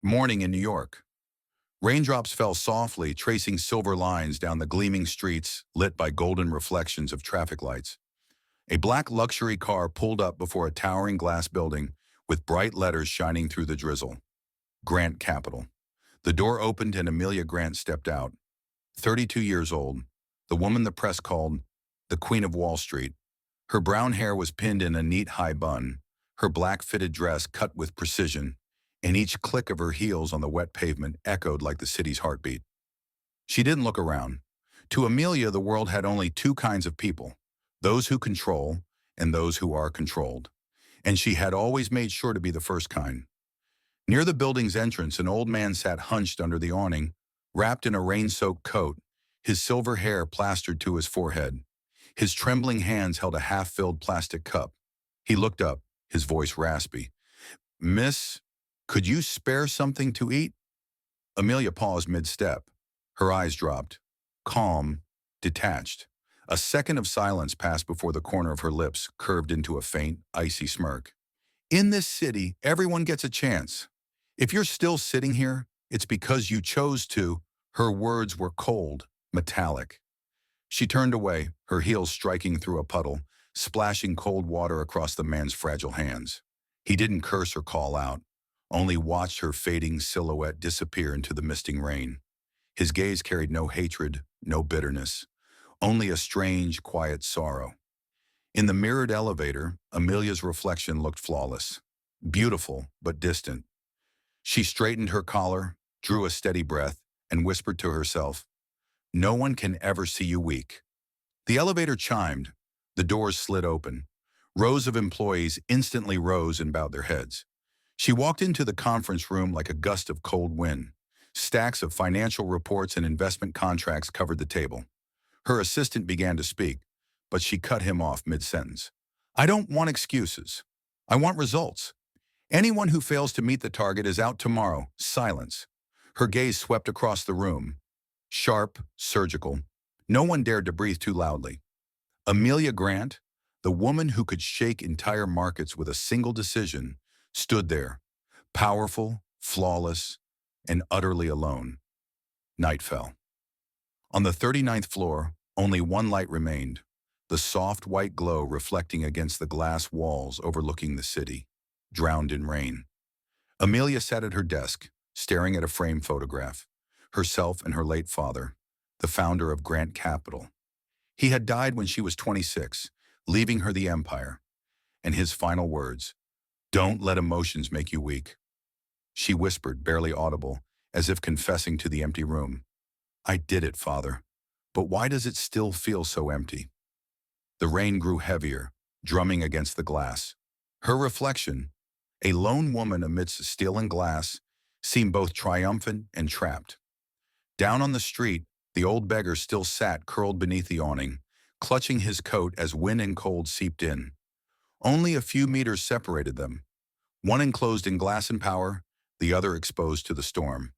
Morning in New York. Raindrops fell softly, tracing silver lines down the gleaming streets lit by golden reflections of traffic lights. A black luxury car pulled up before a towering glass building with bright letters shining through the drizzle. Grant Capital. The door opened and Amelia Grant stepped out. 32 years old, the woman the press called the Queen of Wall Street. Her brown hair was pinned in a neat high bun, her black fitted dress cut with precision, and each click of her heels on the wet pavement echoed like the city's heartbeat. She didn't look around. To Amelia, the world had only two kinds of people, those who control and those who are controlled. And she had always made sure to be the first kind. Near the building's entrance, an old man sat hunched under the awning, wrapped in a rain-soaked coat, his silver hair plastered to his forehead. His trembling hands held a half-filled plastic cup. He looked up, his voice raspy. "Miss, could you spare something to eat?" Amelia paused mid-step. Her eyes dropped. Calm, detached. A second of silence passed before the corner of her lips curved into a faint, icy smirk. "In this city, everyone gets a chance. If you're still sitting here, it's because you chose to." Her words were cold, metallic. She turned away, her heels striking through a puddle, splashing cold water across the man's fragile hands. He didn't curse or call out, only watched her fading silhouette disappear into the misting rain. His gaze carried no hatred, no bitterness, only a strange, quiet sorrow. In the mirrored elevator, Amelia's reflection looked flawless, beautiful but distant. She straightened her collar, drew a steady breath, and whispered to herself, "No one can ever see you weak." The elevator chimed. The doors slid open. Rows of employees instantly rose and bowed their heads. She walked into the conference room like a gust of cold wind. Stacks of financial reports and investment contracts covered the table. Her assistant began to speak, but she cut him off mid-sentence. "I don't want excuses. I want results. Anyone who fails to meet the target is out tomorrow." Silence. Her gaze swept across the room. Sharp, surgical. No one dared to breathe too loudly. Amelia Grant, the woman who could shake entire markets with a single decision, stood there, powerful, flawless, and utterly alone. Night fell. On the 39th floor, only one light remained, the soft white glow reflecting against the glass walls overlooking the city, drowned in rain. Amelia sat at her desk, staring at a framed photograph, herself and her late father, the founder of Grant Capital. He had died when she was 26, leaving her the empire. And his final words, "Don't let emotions make you weak." She whispered, barely audible, as if confessing to the empty room. "I did it, Father. But why does it still feel so empty?" The rain grew heavier, drumming against the glass. Her reflection, a lone woman amidst steel and glass, seemed both triumphant and trapped. Down on the street, the old beggar still sat curled beneath the awning, clutching his coat as wind and cold seeped in. Only a few meters separated them, one enclosed in glass and power, the other exposed to the storm.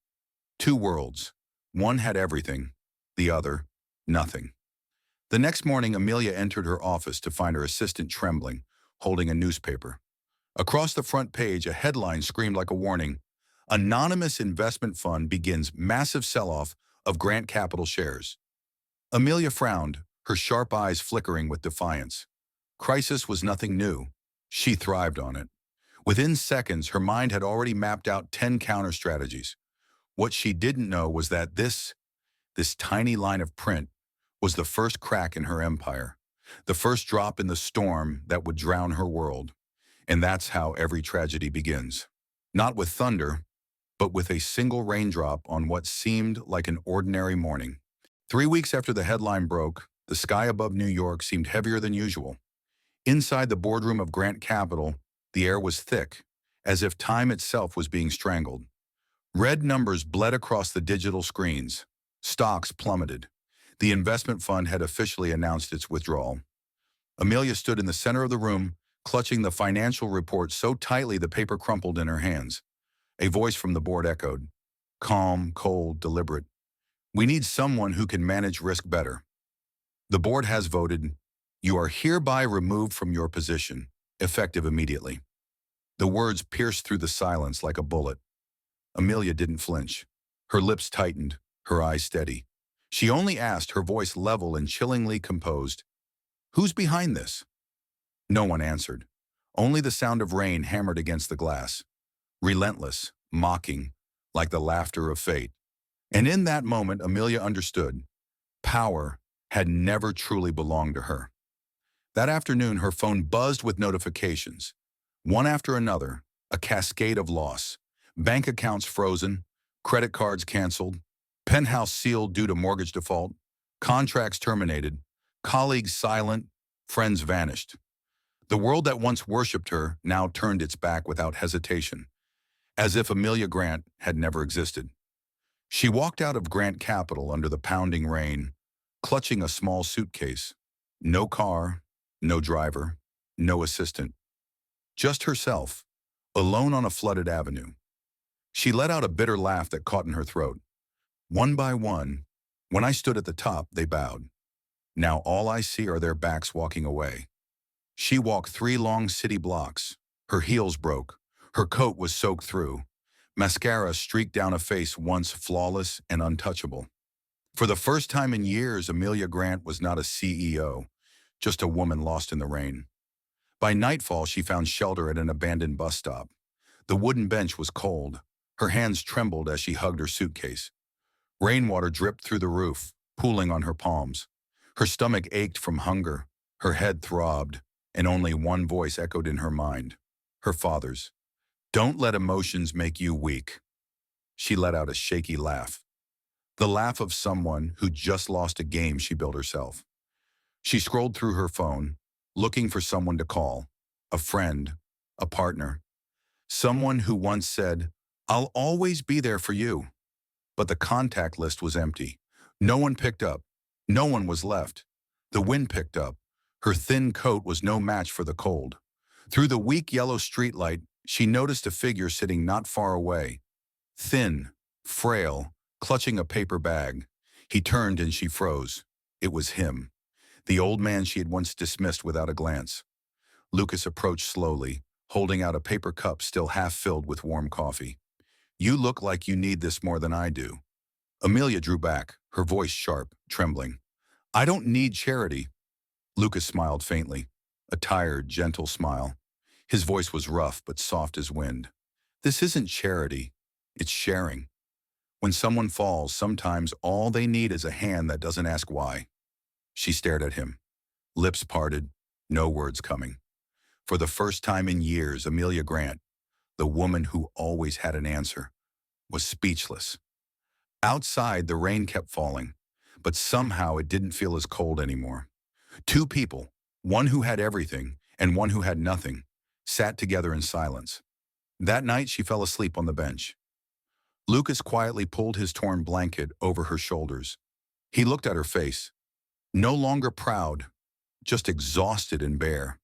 Two worlds. One had everything, the other, nothing. The next morning, Amelia entered her office to find her assistant trembling, holding a newspaper. Across the front page, a headline screamed like a warning. "Anonymous investment fund begins massive sell-off of Grant Capital shares." Amelia frowned, her sharp eyes flickering with defiance. Crisis was nothing new. She thrived on it. Within seconds, her mind had already mapped out 10 counter-strategies. What she didn't know was that this tiny line of print was the first crack in her empire, the first drop in the storm that would drown her world. And that's how every tragedy begins. Not with thunder, but with a single raindrop on what seemed like an ordinary morning. 3 weeks after the headline broke, the sky above New York seemed heavier than usual. Inside the boardroom of Grant Capital, the air was thick, as if time itself was being strangled. Red numbers bled across the digital screens. Stocks plummeted. The investment fund had officially announced its withdrawal. Amelia stood in the center of the room, clutching the financial report so tightly the paper crumpled in her hands. A voice from the board echoed, calm, cold, deliberate. "We need someone who can manage risk better. The board has voted. You are hereby removed from your position, effective immediately." The words pierced through the silence like a bullet. Amelia didn't flinch. Her lips tightened, her eyes steady. She only asked, her voice level and chillingly composed, "Who's behind this?" No one answered. Only the sound of rain hammered against the glass. Relentless, mocking, like the laughter of fate. And in that moment, Amelia understood. Power had never truly belonged to her. That afternoon, her phone buzzed with notifications. One after another, a cascade of loss. Bank accounts frozen, credit cards canceled, penthouse sealed due to mortgage default, contracts terminated, colleagues silent, friends vanished. The world that once worshipped her now turned its back without hesitation, as if Amelia Grant had never existed. She walked out of Grant Capital under the pounding rain, clutching a small suitcase. No car, no driver, no assistant. Just herself, alone on a flooded avenue. She let out a bitter laugh that caught in her throat. One by one, when I stood at the top, they bowed. Now all I see are their backs walking away. She walked 3 long city blocks. Her heels broke. Her coat was soaked through. Mascara streaked down a face once flawless and untouchable. For the first time in years, Amelia Grant was not a CEO, just a woman lost in the rain. By nightfall, she found shelter at an abandoned bus stop. The wooden bench was cold. Her hands trembled as she hugged her suitcase. Rainwater dripped through the roof, pooling on her palms. Her stomach ached from hunger. Her head throbbed, and only one voice echoed in her mind. Her father's. "Don't let emotions make you weak." She let out a shaky laugh. The laugh of someone who just lost a game she built herself. She scrolled through her phone, looking for someone to call. A friend, a partner. Someone who once said, "I'll always be there for you." But the contact list was empty. No one picked up. No one was left. The wind picked up. Her thin coat was no match for the cold. Through the weak yellow streetlight, she noticed a figure sitting not far away. Thin, frail, clutching a paper bag. He turned and she froze. It was him, the old man she had once dismissed without a glance. Lucas approached slowly, holding out a paper cup still half filled with warm coffee. "You look like you need this more than I do." Amelia drew back, her voice sharp, trembling. "I don't need charity." Lucas smiled faintly, a tired, gentle smile. His voice was rough but soft as wind. "This isn't charity, it's sharing. When someone falls, sometimes all they need is a hand that doesn't ask why." She stared at him, lips parted, no words coming. For the first time in years, Amelia Grant, the woman who always had an answer, was speechless. Outside, the rain kept falling, but somehow it didn't feel as cold anymore. 2 people, one who had everything and one who had nothing, sat together in silence. That night, she fell asleep on the bench. Lucas quietly pulled his torn blanket over her shoulders. He looked at her face, no longer proud, just exhausted and bare.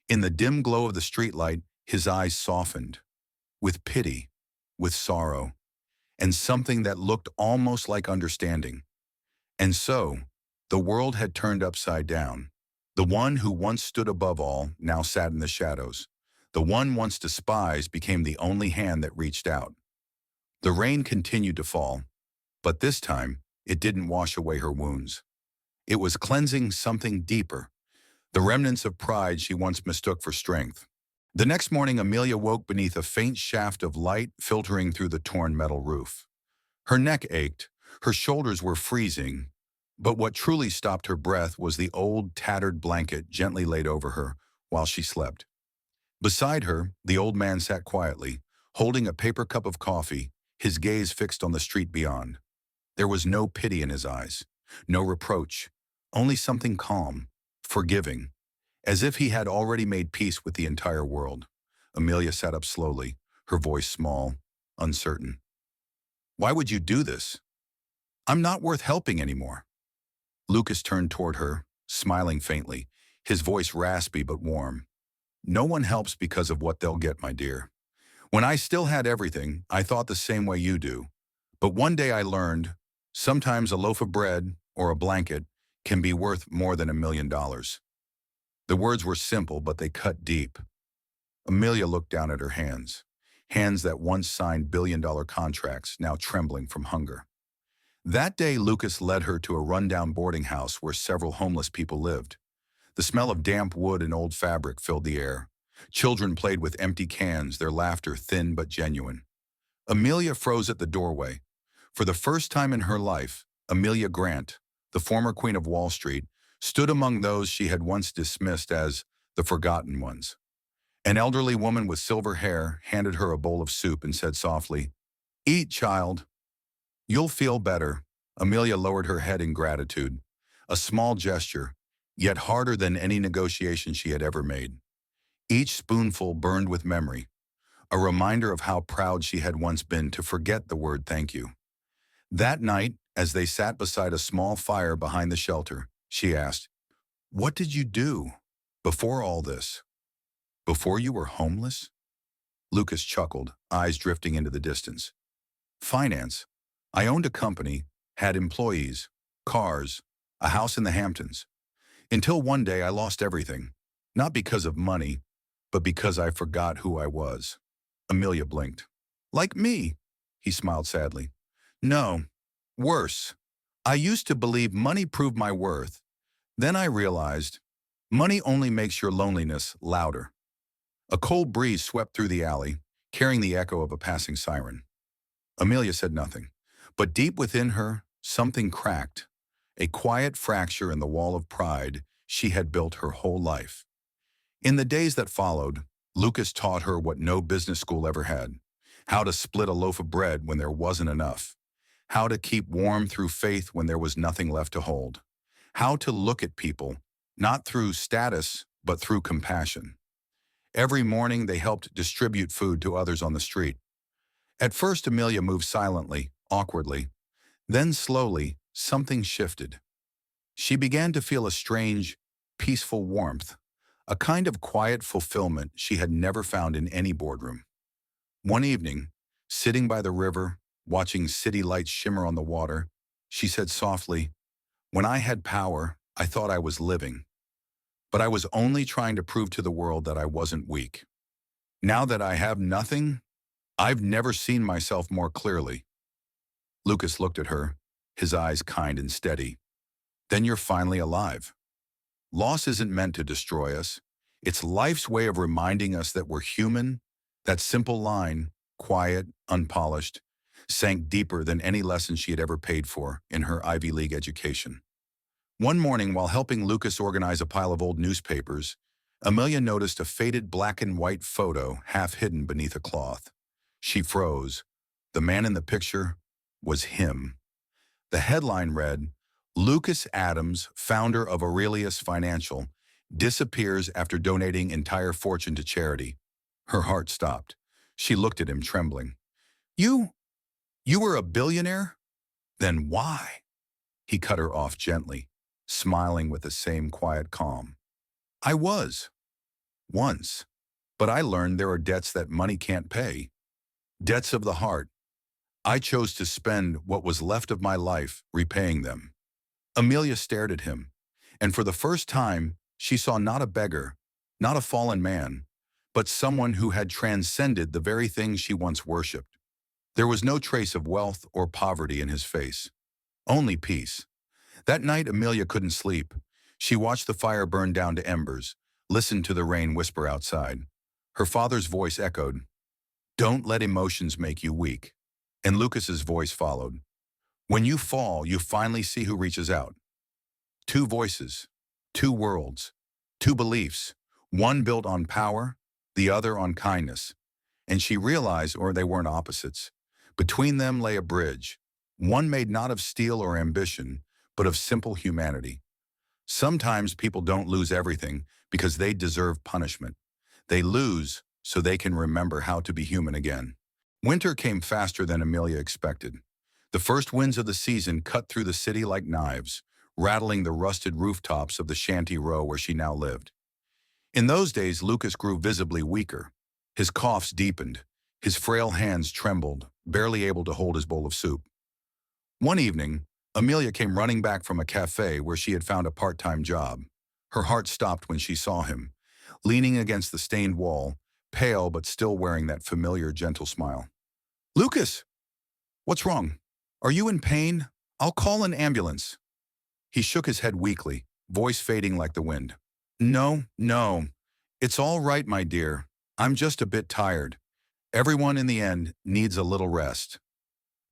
In the dim glow of the streetlight, his eyes softened, with pity, with sorrow, and something that looked almost like understanding. And so, the world had turned upside down. The one who once stood above all now sat in the shadows. The one once despised became the only hand that reached out. The rain continued to fall, but this time, it didn't wash away her wounds. It was cleansing something deeper, the remnants of pride she once mistook for strength. The next morning, Amelia woke beneath a faint shaft of light filtering through the torn metal roof. Her neck ached, her shoulders were freezing, but what truly stopped her breath was the old, tattered blanket gently laid over her while she slept. Beside her, the old man sat quietly, holding a paper cup of coffee, his gaze fixed on the street beyond. There was no pity in his eyes, no reproach, only something calm, forgiving, as if he had already made peace with the entire world. Amelia sat up slowly, her voice small, uncertain. "Why would you do this? I'm not worth helping anymore." Lucas turned toward her, smiling faintly, his voice raspy but warm. "No one helps because of what they'll get, my dear. When I still had everything, I thought the same way you do. But one day I learned, sometimes a loaf of bread or a blanket can be worth more than $1 million. The words were simple, but they cut deep. Amelia looked down at her hands. hands that once signed billion-dollar contracts now trembling from hunger. That day, Lucas led her to a rundown boarding house where several homeless people lived. The smell of damp wood and old fabric filled the air. Children played with empty cans, their laughter thin but genuine. Amelia froze at the doorway. For the first time in her life, Amelia Grant, the former Queen of Wall Street, stood among those she had once dismissed as the forgotten ones. An elderly woman with silver hair handed her a bowl of soup and said softly, "Eat, child. You'll feel better." Amelia lowered her head in gratitude, a small gesture, yet harder than any negotiation she had ever made. Each spoonful burned with memory, a reminder of how proud she had once been to forget the word thank you. That night, as they sat beside a small fire behind the shelter, she asked, "What did you do before all this? Before you were homeless?" Lucas chuckled, eyes drifting into the distance. "Finance. I owned a company, had employees, cars, a house in the Hamptons. Until one day I lost everything. Not because of money, but because I forgot who I was." Amelia blinked. "Like me?" He smiled sadly. "No, worse. I used to believe money proved my worth. Then I realized money only makes your loneliness louder." A cold breeze swept through the alley, carrying the echo of a passing siren. Amelia said nothing, but deep within her, something cracked, a quiet fracture in the wall of pride she had built her whole life. In the days that followed, Lucas taught her what no business school ever had: how to split a loaf of bread when there wasn't enough, how to keep warm through faith when there was nothing left to hold, how to look at people, not through status, but through compassion. Every morning they helped distribute food to others on the street. At first, Amelia moved silently, awkwardly. Then slowly, something shifted. She began to feel a strange, peaceful warmth, a kind of quiet fulfillment she had never found in any boardroom. One evening, sitting by the river, watching city lights shimmer on the water, she said softly, "When I had power, I thought I was living. But I was only trying to prove to the world that I wasn't weak. Now that I have nothing, I've never seen myself more clearly." Lucas looked at her, his eyes kind and steady. "Then you're finally alive. Loss isn't meant to destroy us. It's life's way of reminding us that we're human." That simple line, quiet, unpolished, sank deeper than any lesson she had ever paid for in her Ivy League education. One morning, while helping Lucas organize a pile of old newspapers, Amelia noticed a faded black and white photo half hidden beneath a cloth. She froze. The man in the picture was him. The headline read, "Lucas Adams, founder of Aurelius Financial, disappears after donating entire fortune to charity." Her heart stopped. She looked at him, trembling. You were a billionaire? Then why?" He cut her off gently, smiling with the same quiet calm. "I was. Once. But I learned there are debts that money can't pay. Debts of the heart. I chose to spend what was left of my life repaying them." Amelia stared at him, and for the first time, she saw not a beggar, not a fallen man, but someone who had transcended the very things she once worshipped. There was no trace of wealth or poverty in his face, only peace. That night, Amelia couldn't sleep. She watched the fire burn down to embers, listened to the rain whisper outside. Her father's voice echoed, "Don't let emotions make you weak." And Lucas's voice followed, "When you fall, you finally see who reaches out." Two voices, two worlds, two beliefs, one built on power, the other on kindness. And she realized, or they weren't opposites. Between them lay a bridge, one made not of steel or ambition, but of simple humanity. Sometimes people don't lose everything because they deserve punishment. They lose so they can remember how to be human again. Winter came faster than Amelia expected. The first winds of the season cut through the city like knives, rattling the rusted rooftops of the shanty row where she now lived. In those days, Lucas grew visibly weaker. His coughs deepened. His frail hands trembled, barely able to hold his bowl of soup. One evening, Amelia came running back from a cafe where she had found a part-time job. Her heart stopped when she saw him, leaning against the stained wall, pale but still wearing that familiar gentle smile. "Lucas, what's wrong? Are you in pain? I'll call an ambulance." He shook his head weakly, voice fading like the wind. "No, no. It's all right, my dear. I'm just a bit tired. Everyone in the end needs a little rest."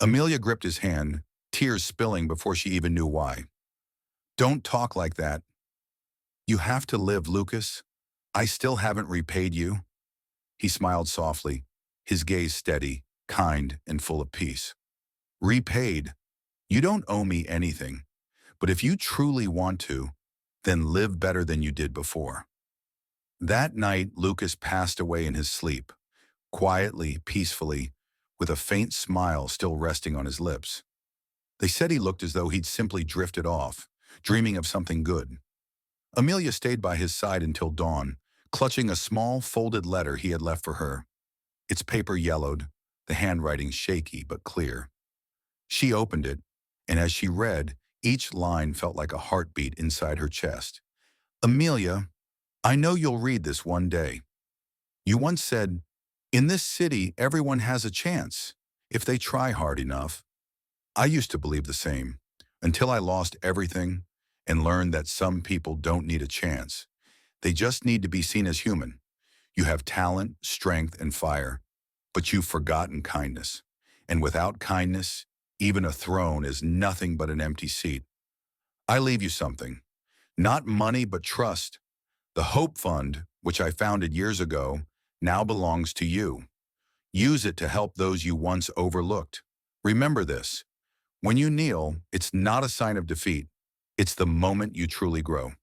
Amelia gripped his hand, tears spilling before she even knew why. "Don't talk like that. You have to live, Lucas. I still haven't repaid you." He smiled softly, his gaze steady, kind, and full of peace. "Repaid? You don't owe me anything. But if you truly want to, then live better than you did before." That night, Lucas passed away in his sleep, quietly, peacefully, with a faint smile still resting on his lips. They said he looked as though he'd simply drifted off, dreaming of something good. Amelia stayed by his side until dawn, clutching a small, folded letter he had left for her. Its paper yellowed, the handwriting shaky but clear. She opened it, and as she read, each line felt like a heartbeat inside her chest. "Amelia, I know you'll read this one day. You once said, 'In this city, everyone has a chance, if they try hard enough.' I used to believe the same, until I lost everything and learned that some people don't need a chance. They just need to be seen as human. You have talent, strength, and fire, but you've forgotten kindness. And without kindness, even a throne is nothing but an empty seat. I leave you something. Not money, but trust. The Hope Fund, which I founded years ago, now belongs to you. Use it to help those you once overlooked. Remember this. When you kneel, it's not a sign of defeat. It's the moment you truly grow."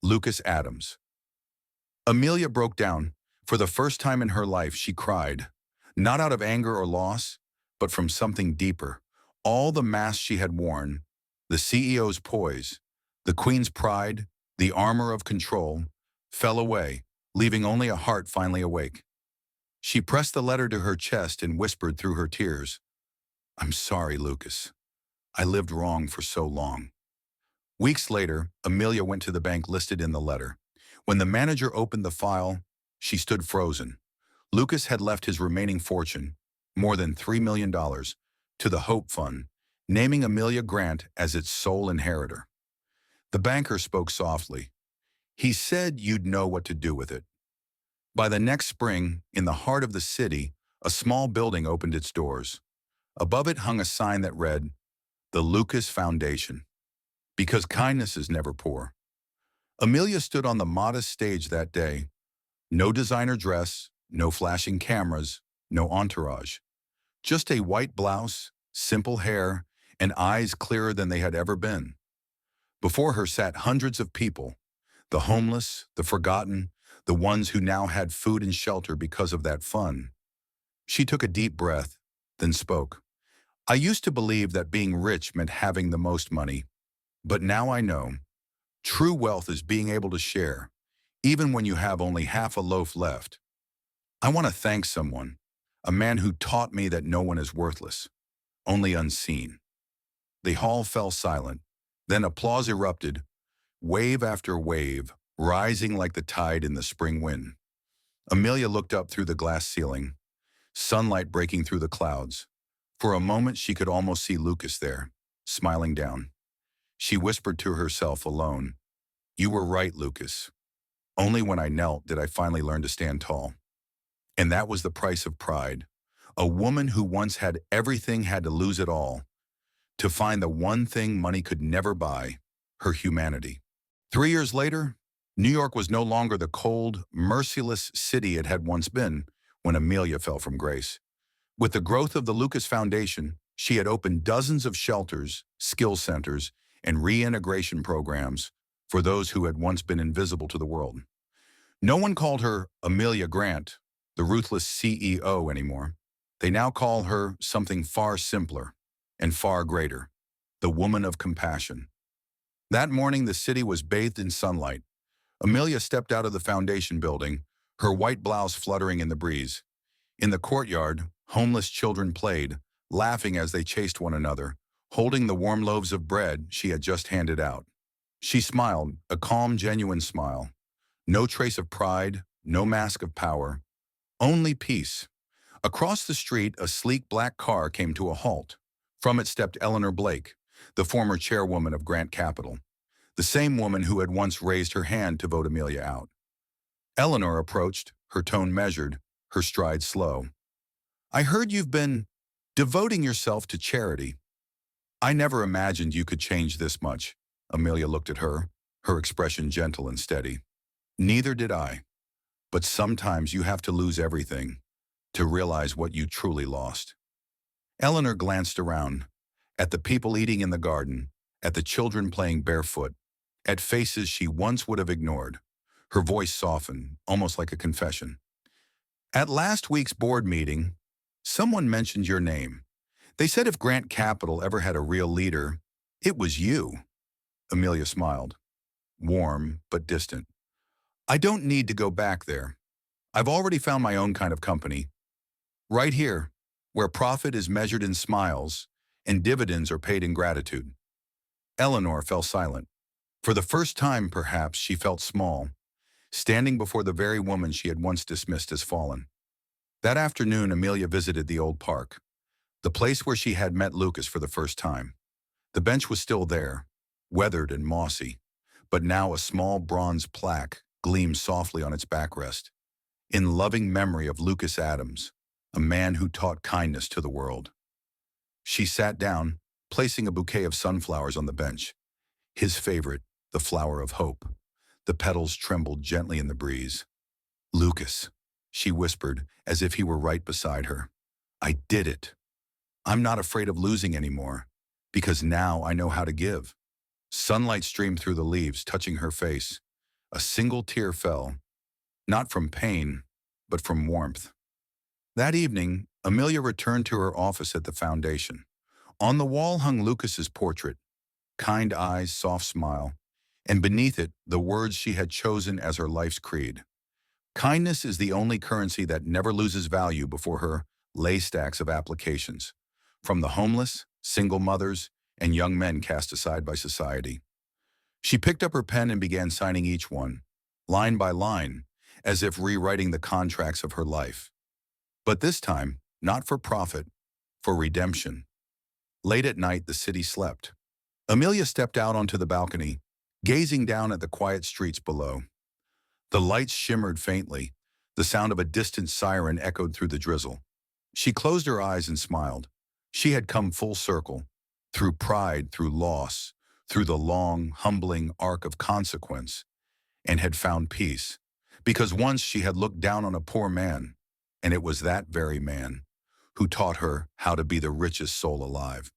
Lucas Adams. Amelia broke down. For the first time in her life, she cried. Not out of anger or loss, but from something deeper. All the masks she had worn, the CEO's poise, the Queen's pride, the armor of control, fell away, leaving only a heart finally awake. She pressed the letter to her chest and whispered through her tears, "I'm sorry, Lucas. I lived wrong for so long." Weeks later, Amelia went to the bank listed in the letter. When the manager opened the file, she stood frozen. Lucas had left his remaining fortune, more than $3 million, to the Hope Fund, naming Amelia Grant as its sole inheritor. The banker spoke softly. "He said you'd know what to do with it." By the next spring, in the heart of the city, a small building opened its doors. Above it hung a sign that read, "The Lucas Foundation." Because kindness is never poor. Amelia stood on the modest stage that day. No designer dress, no flashing cameras, no entourage. Just a white blouse, simple hair, and eyes clearer than they had ever been. Before her sat hundreds of people, the homeless, the forgotten, the ones who now had food and shelter because of that fund. She took a deep breath, then spoke. "I used to believe that being rich meant having the most money, but now I know. True wealth is being able to share, even when you have only half a loaf left. I want to thank someone, a man who taught me that no one is worthless, only unseen." The hall fell silent. Then applause erupted, wave after wave, rising like the tide in the spring wind. Amelia looked up through the glass ceiling, sunlight breaking through the clouds. For a moment she could almost see Lucas there, smiling down. She whispered to herself alone, "You were right, Lucas. Only when I knelt did I finally learn to stand tall." And that was the price of pride. A woman who once had everything had to lose it all, to find the one thing money could never buy, her humanity. 3 years later, New York was no longer the cold, merciless city it had once been when Amelia fell from grace. With the growth of the Lucas Foundation, she had opened dozens of shelters, skill centers, and reintegration programs for those who had once been invisible to the world. No one called her Amelia Grant, the ruthless CEO, anymore. They now call her something far simpler and far greater, the woman of compassion. That morning, the city was bathed in sunlight. Amelia stepped out of the foundation building, her white blouse fluttering in the breeze. In the courtyard, homeless children played, laughing as they chased one another, holding the warm loaves of bread she had just handed out. She smiled, a calm, genuine smile. No trace of pride, no mask of power, only peace. Across the street, a sleek black car came to a halt. From it stepped Eleanor Blake, the former chairwoman of Grant Capital, the same woman who had once raised her hand to vote Amelia out. Eleanor approached, her tone measured, her stride slow. "I heard you've been devoting yourself to charity. I never imagined you could change this much." Amelia looked at her expression gentle and steady. "Neither did I. But sometimes you have to lose everything to realize what you truly lost." Eleanor glanced around, at the people eating in the garden, at the children playing barefoot, at faces she once would have ignored. Her voice softened, almost like a confession. "At last week's board meeting, someone mentioned your name. They said if Grant Capital ever had a real leader, it was you." Amelia smiled, warm but distant. "I don't need to go back there. I've already found my own kind of company. Right here, where profit is measured in smiles and dividends are paid in gratitude." Eleanor fell silent. For the first time, perhaps, she felt small, standing before the very woman she had once dismissed as fallen. That afternoon, Amelia visited the old park, the place where she had met Lucas for the first time. The bench was still there, weathered and mossy, but now a small bronze plaque gleamed softly on its backrest, in loving memory of Lucas Adams, a man who taught kindness to the world. She sat down, placing a bouquet of sunflowers on the bench, his favorite, the flower of hope. The petals trembled gently in the breeze. "Lucas," she whispered, as if he were right beside her. "I did it. I'm not afraid of losing anymore, because now I know how to give." Sunlight streamed through the leaves, touching her face. A single tear fell, not from pain, but from warmth. That evening, Amelia returned to her office at the foundation. On the wall hung Lucas's portrait, kind eyes, soft smile, and beneath it, the words she had chosen as her life's creed. "Kindness is the only currency that never loses value." Before her lay stacks of applications, from the homeless, single mothers, and young men cast aside by society. She picked up her pen and began signing each one, line by line, as if rewriting the contracts of her life. But this time, not for profit, for redemption. Late at night, the city slept. Amelia stepped out onto the balcony, gazing down at the quiet streets below. The lights shimmered faintly. The sound of a distant siren echoed through the drizzle. She closed her eyes and smiled. She had come full circle, through pride, through loss, through the long, humbling arc of consequence, and had found peace. Because once she had looked down on a poor man, and it was that very man who taught her how to be the richest soul alive.